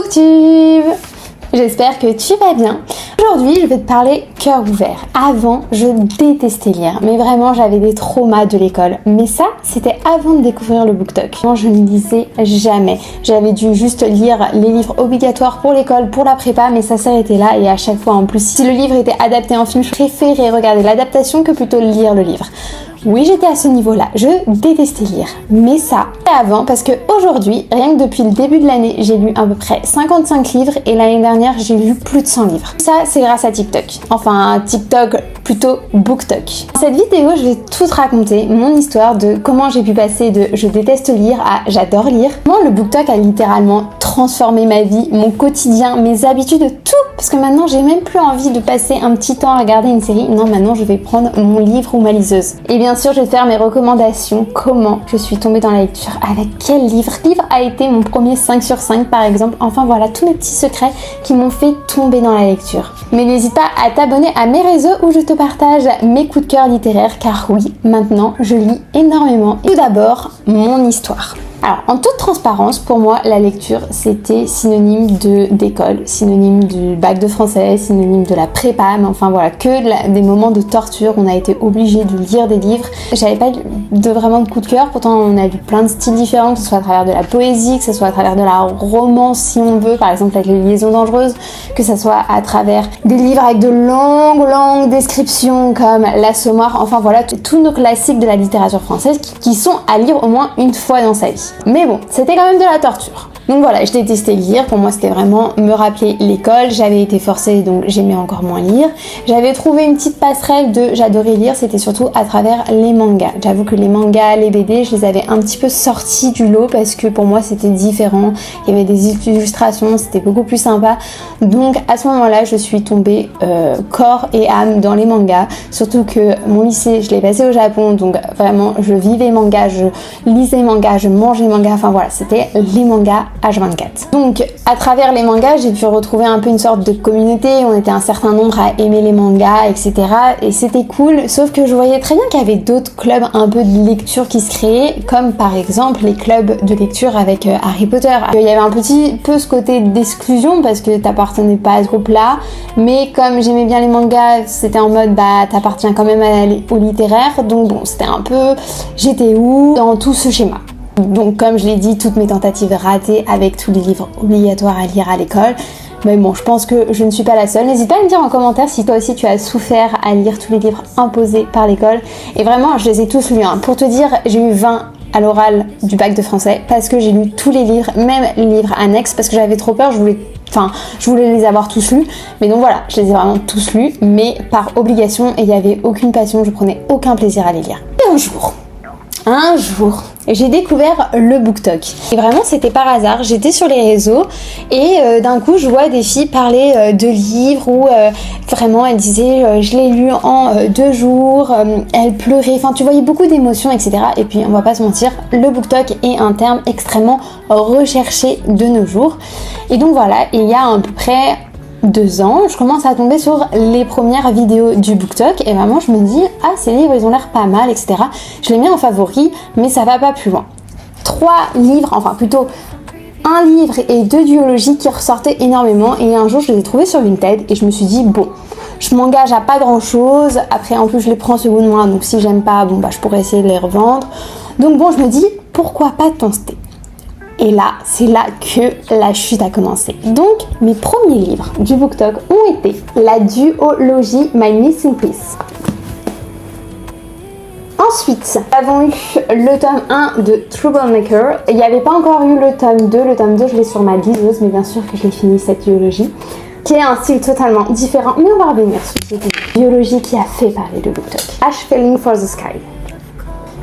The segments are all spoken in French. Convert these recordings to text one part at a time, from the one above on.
Booktube! J'espère que tu vas bien. Aujourd'hui, je vais te parler cœur ouvert. Avant, je détestais lire, mais vraiment, j'avais des traumas de l'école. Mais ça, c'était avant de découvrir le BookTok. Moi, je ne lisais jamais. J'avais dû juste lire les livres obligatoires pour l'école, pour la prépa, mais ça s'arrêtait là. Et à chaque fois, en plus, si le livre était adapté en film, je préférais regarder l'adaptation que plutôt lire le livre. Oui, j'étais à ce niveau-là, je détestais lire, mais ça, avant, parce que aujourd'hui, rien que depuis le début de l'année, j'ai lu à peu près 55 livres et l'année dernière, j'ai lu plus de 100 livres. Ça, c'est grâce à TikTok. Enfin, TikTok, plutôt BookTok. Dans cette vidéo, je vais tout te raconter, mon histoire de comment j'ai pu passer de je déteste lire à j'adore lire. Comment le BookTok a littéralement transformé ma vie, mon quotidien, mes habitudes, tout. Parce que maintenant, j'ai même plus envie de passer un petit temps à regarder une série. Non, maintenant, je vais prendre mon livre ou ma liseuse. Et bien sûr, je vais te faire mes recommandations. Comment je suis tombée dans la lecture. Avec quel livre a été mon premier 5 sur 5 par exemple. Enfin voilà, tous mes petits secrets qui m'ont fait tomber dans la lecture. Mais n'hésite pas à t'abonner à mes réseaux où je te partage mes coups de cœur littéraires. Car oui, maintenant, je lis énormément. Et tout d'abord, mon histoire. Alors, en toute transparence, pour moi, la lecture, c'était synonyme d'école, synonyme du bac de français, synonyme de la prépa, mais enfin voilà, des moments de torture, on a été obligé de lire des livres. J'avais pas vraiment de coup de cœur, pourtant on a lu plein de styles différents, que ce soit à travers de la poésie, que ce soit à travers de la romance si on veut, par exemple avec les liaisons dangereuses, que ce soit à travers des livres avec de longues descriptions comme l'Assommoir, enfin voilà, tous nos classiques de la littérature française qui sont à lire au moins une fois dans sa vie. Mais bon, c'était quand même de la torture. Donc voilà, je détestais lire, pour moi c'était vraiment me rappeler l'école, j'avais été forcée donc j'aimais encore moins lire. J'avais trouvé une petite passerelle de j'adorais lire, c'était surtout à travers les mangas. J'avoue que les mangas, les BD, je les avais un petit peu sortis du lot parce que pour moi c'était différent, il y avait des illustrations, c'était beaucoup plus sympa. Donc à ce moment-là, je suis tombée corps et âme dans les mangas, surtout que mon lycée, je l'ai passé au Japon, donc vraiment je vivais manga, je lisais manga, je mangeais manga, enfin voilà, c'était les mangas H24. Donc à travers les mangas, j'ai pu retrouver un peu une sorte de communauté, on était un certain nombre à aimer les mangas, etc. Et c'était cool, sauf que je voyais très bien qu'il y avait d'autres clubs un peu de lecture qui se créaient, comme par exemple les clubs de lecture avec Harry Potter. Il y avait un petit peu ce côté d'exclusion parce que t'appartenais pas à ce groupe-là, mais comme j'aimais bien les mangas, c'était en mode bah t'appartiens quand même au littéraire, donc bon, c'était un peu j'étais où dans tout ce schéma. Donc comme je l'ai dit, toutes mes tentatives ratées avec tous les livres obligatoires à lire à l'école. Mais bon, je pense que je ne suis pas la seule. N'hésite pas à me dire en commentaire si toi aussi tu as souffert à lire tous les livres imposés par l'école. Et vraiment, je les ai tous lus. Pour te dire, j'ai eu 20 à l'oral du bac de français parce que j'ai lu tous les livres, même les livres annexes, parce que j'avais trop peur, je voulais les avoir tous lus. Mais donc voilà, je les ai vraiment tous lus, mais par obligation, et il n'y avait aucune passion, je prenais aucun plaisir à les lire. Et un jour, j'ai découvert le BookTok. Et vraiment, c'était par hasard. J'étais sur les réseaux et d'un coup, je vois des filles parler de livres où vraiment elles disaient je l'ai lu en 2 jours, elles pleuraient. Enfin, tu voyais beaucoup d'émotions, etc. Et puis, on va pas se mentir, le BookTok est un terme extrêmement recherché de nos jours. Et donc voilà, il y a à peu près 2 ans, je commence à tomber sur les premières vidéos du BookTok et vraiment je me dis ah ces livres ils ont l'air pas mal, etc. Je les mets en favori mais ça va pas plus loin. 3 livres, enfin plutôt 1 livre et 2 duologies qui ressortaient énormément et un jour je les ai trouvés sur Vinted et je me suis dit bon, je m'engage à pas grand chose, après en plus je les prends second main donc si j'aime pas bon bah je pourrais essayer de les revendre. Donc bon je me dis pourquoi pas tenter. Et là, c'est là que la chute a commencé. Donc, mes premiers livres du BookTok ont été la duologie My Missing Piece. Ensuite, nous avons eu le tome 1 de Troublemaker. Il n'y avait pas encore eu le tome 2. Le tome 2, je l'ai sur ma liseuse, mais bien sûr que je l'ai fini cette duologie, qui est un style totalement différent. Mais on va revenir sur cette duologie qui a fait parler de BookTok. Ash Falling for the Sky.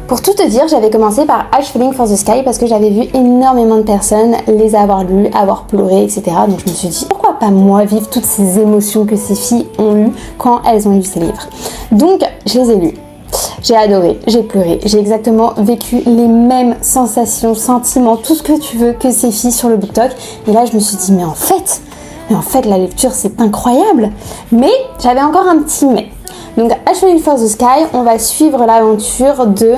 Pour tout te dire, j'avais commencé par Ash Falling for the Sky parce que j'avais vu énormément de personnes les avoir lus, avoir pleuré, etc. Donc je me suis dit, pourquoi pas moi vivre toutes ces émotions que ces filles ont eues quand elles ont lu ces livres. Donc je les ai lus. J'ai adoré, j'ai pleuré, j'ai exactement vécu les mêmes sensations, sentiments, tout ce que tu veux que ces filles sur le BookTok. Et là je me suis dit, mais en fait la lecture c'est incroyable. Mais j'avais encore un petit mais. Donc Ash Falling for the Sky, on va suivre l'aventure de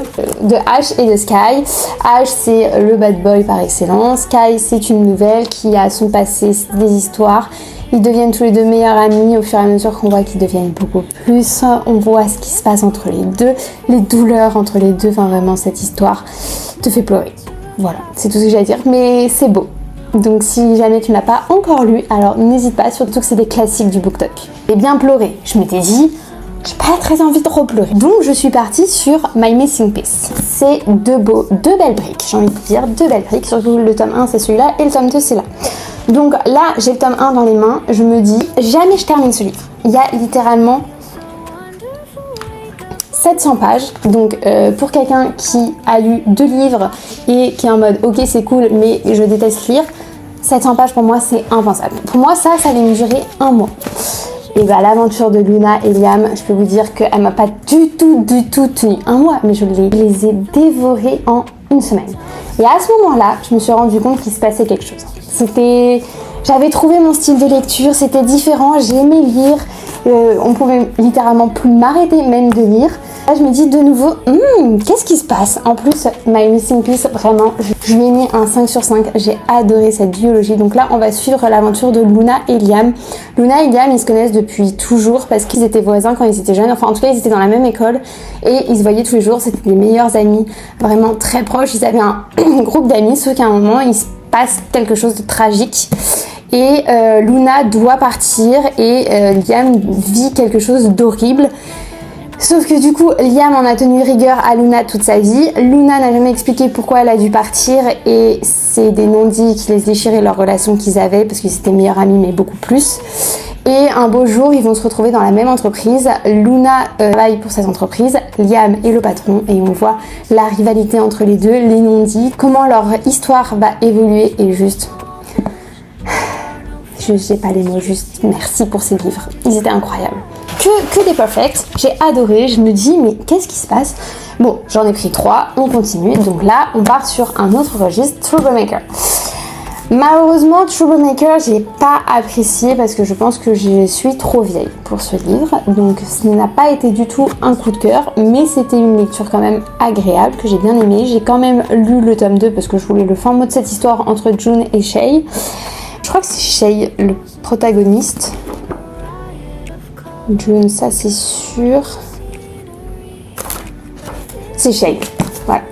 Ash et de Sky. Ash c'est le bad boy par excellence, Sky c'est une nouvelle qui a son passé, des histoires. Ils deviennent tous les deux meilleurs amis au fur et à mesure qu'on voit qu'ils deviennent beaucoup plus. On voit ce qui se passe entre les deux, les douleurs entre les deux. Enfin vraiment cette histoire te fait pleurer. Voilà, c'est tout ce que j'ai à dire, mais c'est beau. Donc si jamais tu ne l'as pas encore lu, alors n'hésite pas, surtout que c'est des classiques du BookTok. J'ai bien pleuré, je m'étais dit, j'ai pas très envie de repleurer. Donc je suis partie sur My Missing Piece. C'est deux belles briques, j'ai envie de dire, deux belles briques. Surtout le tome 1 c'est celui-là et le tome 2 c'est là. Donc là j'ai le tome 1 dans les mains, je me dis, jamais je termine ce livre. Il y a littéralement 700 pages, donc pour quelqu'un qui a lu 2 livres et qui est en mode ok c'est cool mais je déteste lire, 700 pages pour moi c'est impensable. Pour moi ça allait me durer un mois. Et bah l'aventure de Luna et Liam, je peux vous dire qu'elle m'a pas du tout tenu un mois, mais je les ai dévorés en une semaine. Et à ce moment-là, je me suis rendu compte qu'il se passait quelque chose. J'avais trouvé mon style de lecture, c'était différent, j'aimais lire, on pouvait littéralement plus m'arrêter même de lire. Là je me dis de nouveau, qu'est-ce qui se passe? En plus, My Missing Piece, vraiment, je lui ai mis un 5 sur 5, j'ai adoré cette biologie. Donc là, on va suivre l'aventure de Luna et Liam. Luna et Liam, ils se connaissent depuis toujours parce qu'ils étaient voisins quand ils étaient jeunes. Enfin, en tout cas, ils étaient dans la même école et ils se voyaient tous les jours. C'était les meilleurs amis, vraiment très proches. Ils avaient un groupe d'amis, sauf qu'à un moment, il se passe quelque chose de tragique. Et Luna doit partir et Liam vit quelque chose d'horrible. Sauf que du coup, Liam en a tenu rigueur à Luna toute sa vie. Luna n'a jamais expliqué pourquoi elle a dû partir et c'est des non-dits qui laissent déchirer leur relation qu'ils avaient parce qu'ils étaient meilleurs amis mais beaucoup plus. Et un beau jour, ils vont se retrouver dans la même entreprise. Luna travaille pour cette entreprise, Liam est le patron et on voit la rivalité entre les deux, les non-dits, comment leur histoire va évoluer et juste... Je n'ai pas les mots, juste merci pour ces livres, ils étaient incroyables. Que des perfects, j'ai adoré, je me dis mais qu'est-ce qui se passe? Bon, j'en ai pris 3, on continue, donc là on part sur un autre registre, Troublemaker. Malheureusement, Troublemaker, j'ai pas apprécié parce que je pense que je suis trop vieille pour ce livre, donc ce n'a pas été du tout un coup de cœur, mais c'était une lecture quand même agréable, que j'ai bien aimée. J'ai quand même lu le tome 2 parce que je voulais le fin mot de cette histoire entre June et Shay. Je crois que c'est Shay le protagoniste. June, ça c'est sûr. C'est Shane. Voilà.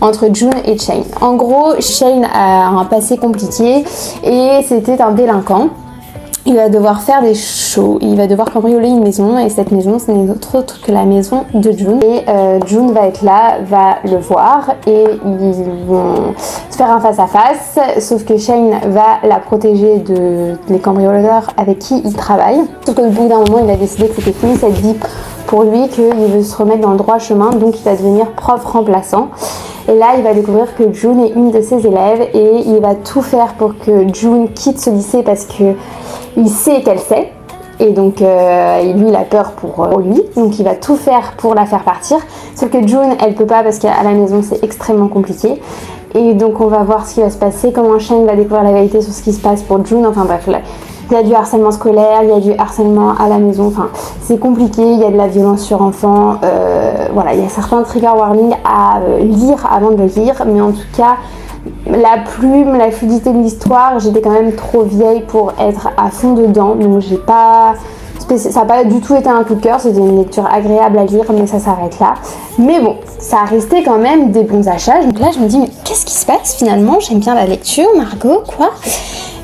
Entre June et Shane. En gros, Shane a un passé compliqué et c'était un délinquant. Il va devoir faire des shows, il va devoir cambrioler une maison et cette maison ce n'est autre que la maison de June. Et June va être là, va le voir et ils vont se faire un face à face, sauf que Shane va la protéger des cambrioleurs avec qui il travaille. Sauf qu'au bout d'un moment il a décidé que c'était fini cette vie pour lui, qu'il veut se remettre dans le droit chemin, donc il va devenir prof remplaçant. Et là, il va découvrir que June est une de ses élèves et il va tout faire pour que June quitte ce lycée parce que il sait qu'elle sait. Et donc, lui, il a peur pour lui. Donc, il va tout faire pour la faire partir. Sauf que June, elle peut pas parce qu'à la maison, c'est extrêmement compliqué. Et donc, on va voir ce qui va se passer, comment Shane va découvrir la vérité sur ce qui se passe pour June. Enfin bref, là, il y a du harcèlement scolaire, il y a du harcèlement à la maison. Enfin, c'est compliqué, il y a de la violence sur enfants. Voilà, il y a certains trigger warnings à lire avant de le lire. Mais en tout cas, la plume, la fluidité de l'histoire, j'étais quand même trop vieille pour être à fond dedans. Donc, ça n'a pas du tout été un coup de cœur, c'était une lecture agréable à lire, mais ça s'arrête là. Mais bon, ça a resté quand même des bons achats. Donc là, je me dis, mais qu'est-ce qui se passe finalement? J'aime bien la lecture, Margot, quoi.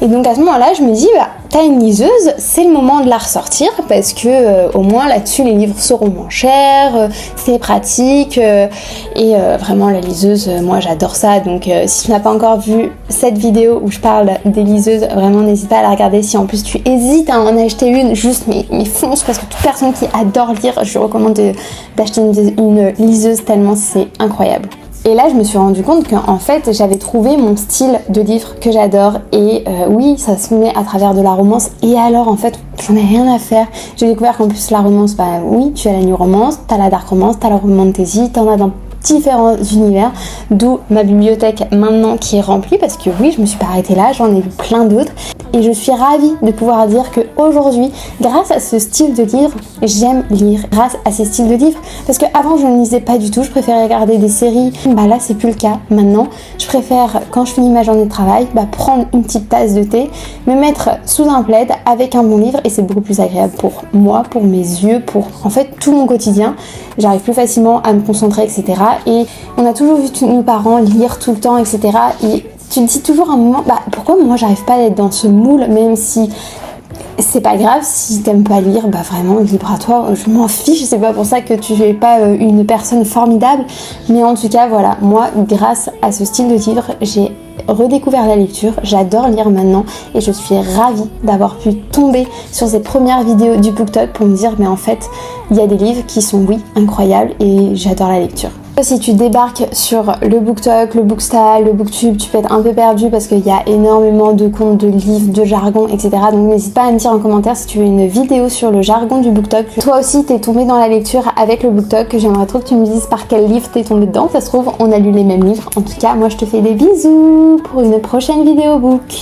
Et donc à ce moment-là, je me dis, bah, t'as une liseuse, c'est le moment de la ressortir parce que au moins là-dessus, les livres seront moins chers, c'est pratique. Et vraiment, la liseuse, moi j'adore ça. Donc si tu n'as pas encore vu cette vidéo où je parle des liseuses, vraiment n'hésite pas à la regarder. Si en plus tu hésites à en acheter une, juste mais fonce, parce que toute personne qui adore lire, je lui recommande d'acheter une liseuse tellement c'est incroyable. Et là, je me suis rendu compte qu'en fait, j'avais trouvé mon style de livre que j'adore. Et oui, ça se met à travers de la romance. Et alors, en fait, j'en ai rien à faire. J'ai découvert qu'en plus, la romance, bah oui, tu as la new romance, t'as la dark romance, t'as la romantasy, t'en as dans différents univers, d'où ma bibliothèque maintenant qui est remplie, parce que oui, je me suis pas arrêtée là, j'en ai lu plein d'autres et je suis ravie de pouvoir dire que aujourd'hui, grâce à ce style de livre, j'aime lire grâce à ces styles de livres, parce que avant je ne lisais pas du tout, je préférais regarder des séries, bah là c'est plus le cas maintenant. Je préfère, quand je finis ma journée de travail, prendre une petite tasse de thé, me mettre sous un plaid avec un bon livre, et c'est beaucoup plus agréable pour moi, pour mes yeux, pour en fait tout mon quotidien. J'arrive plus facilement à me concentrer, etc. Et on a toujours vu nos parents lire tout le temps, etc. Et tu te dis toujours à un moment, pourquoi moi j'arrive pas à être dans ce moule, même si c'est pas grave, si t'aimes pas lire, vraiment libre à toi, je m'en fiche, c'est pas pour ça que tu es pas une personne formidable, mais en tout cas voilà, moi grâce à ce style de livre, j'ai redécouvert la lecture, j'adore lire maintenant et je suis ravie d'avoir pu tomber sur ces premières vidéos du BookTok pour me dire mais en fait il y a des livres qui sont oui incroyables et j'adore la lecture. Si tu débarques sur le BookTok, le Bookstyle, le Booktube, tu peux être un peu perdu parce qu'il y a énormément de comptes, de livres, de jargon, etc. Donc n'hésite pas à me dire en commentaire si tu veux une vidéo sur le jargon du BookTok. Toi aussi t'es tombé dans la lecture avec le BookTok, j'aimerais trop que tu me dises par quel livre t'es tombé dedans. Ça se trouve on a lu les mêmes livres. En tout cas moi je te fais des bisous pour une prochaine vidéo book.